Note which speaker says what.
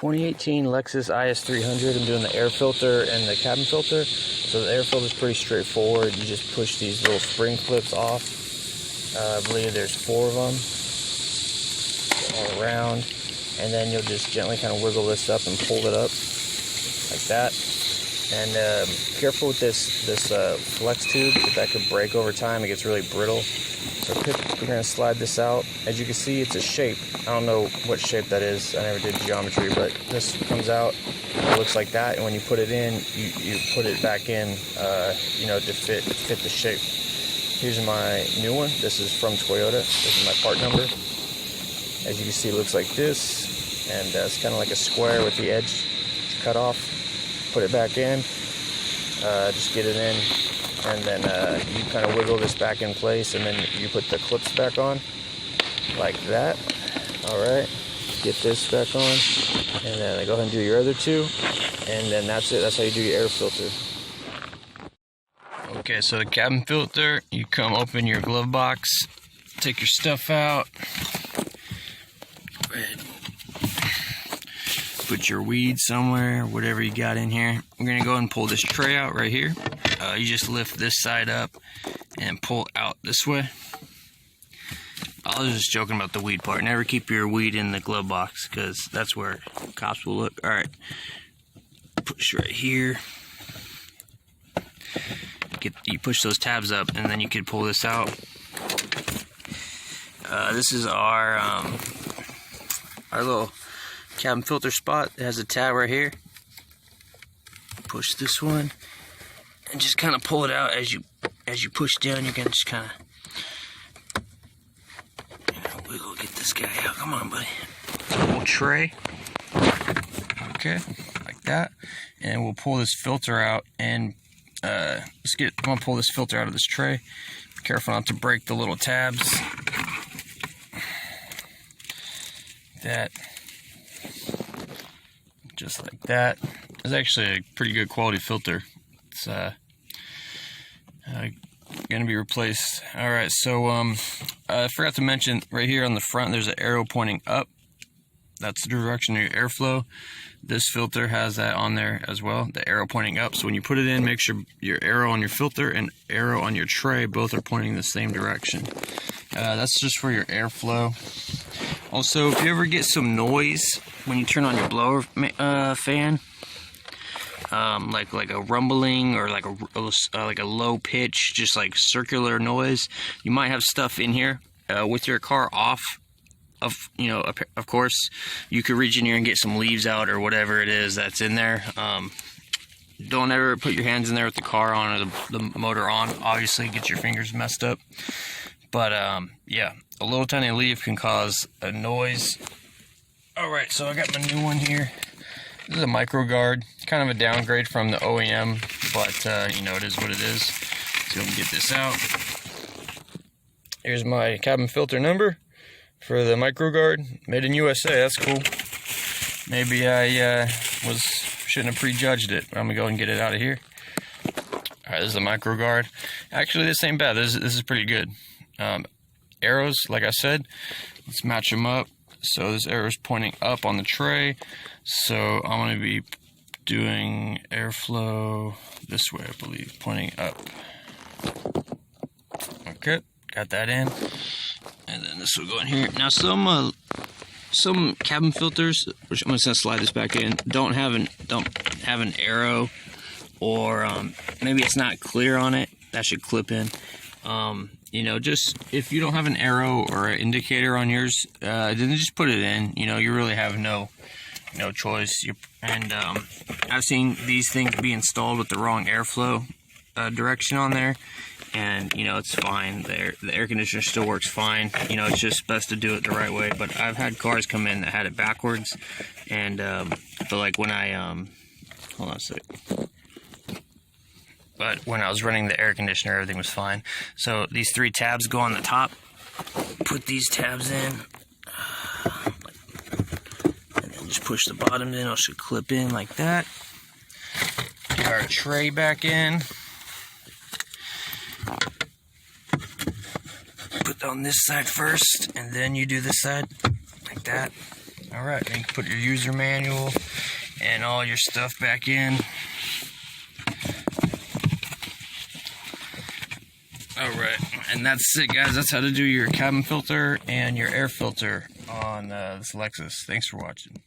Speaker 1: 2018 Lexus is300. I'm doing the air filter and the cabin filter. So the air filter is pretty straightforward. You just push these little spring clips off. I believe there's 4 of them all around, and then you'll just gently kind of wiggle this up and pull it up like that. And careful with this flex tube, that could break over time. It gets really brittle. So we're going to slide this out. As you can see, it's a shape. I don't know what shape that is. I never did geometry, but this comes out. It looks like that. And when you put it in, you put it back in, to fit the shape. Here's my new one. This is from Toyota. This is my part number. As you can see, it looks like this. And it's kind of like a square with the edge cut off. Put it back in. Just get it in. And then you kind of wiggle this back in place, and then you put the clips back on like that. All right, get this back on, and then go ahead and do your other 2, and then that's it. That's how you do your air filter. Okay, so the cabin filter, you come open your glove box, take your stuff out, put your weed somewhere, whatever you got in here. We're gonna go ahead and pull this tray out right here. You just lift this side up and pull out this way. I was just joking about the weed part. Never keep your weed in the glove box, because that's where cops will look. Alright, push right here. You push those tabs up, and then you can pull this out. This is our little cabin filter spot. It has a tab right here. Push this one and just kind of pull it out. As you push down, you can just kind of wiggle, get this guy out. Come on, buddy. Little tray. Okay, like that. And we'll pull this filter out, and I'm gonna pull this filter out of this tray. Be careful not to break the little tabs. That. Just like that. It's actually a pretty good quality filter. It's gonna be replaced. All right, so I forgot to mention right here on the front, there's an arrow pointing up. That's the direction of your airflow. This filter has that on there as well, the arrow pointing up. So when you put it in, make sure your arrow on your filter and arrow on your tray both are pointing the same direction. That's just for your airflow. Also, if you ever get some noise when you turn on your blower fan, like a rumbling or like a low pitch, just like circular noise, you might have stuff in here. With your car off, of course, you could reach in here and get some leaves out or whatever it is that's in there. Don't ever put your hands in there with the car on or the motor on. Obviously, get your fingers messed up. But yeah, a little tiny leaf can cause a noise. Alright, so I got my new one here. This is a micro guard. It's kind of a downgrade from the OEM, but it is what it is. So let me get this out. Here's my cabin filter number for the micro guard. Made in USA, that's cool. Maybe I shouldn't have prejudged it, but I'm gonna go and get it out of here. Alright, this is the micro guard. Actually, this ain't bad. This is pretty good. Arrows, like I said, let's match them up. So this arrow is pointing up on the tray, so I'm going to be doing airflow this way, I believe, pointing up. Okay, got that in, and then this will go in here. Now some cabin filters, which I'm just going to slide this back in, don't have an arrow, or maybe it's not clear on it. That should clip in. Just if you don't have an arrow or an indicator on yours, then just put it in. You really have no choice. I've seen these things be installed with the wrong airflow direction on there, and it's fine. The air conditioner still works fine. It's just best to do it the right way. But I've had cars come in that had it backwards, and but like when I hold on a sec. But when I was running the air conditioner, everything was fine. So these 3 tabs go on the top. Put these tabs in. And then just push the bottom in. It should clip in like that. Get our tray back in. Put on this side first, and then you do this side like that. Alright, then you can put your user manual and all your stuff back in. Alright, and that's it, guys. That's how to do your cabin filter and your air filter on this Lexus. Thanks for watching.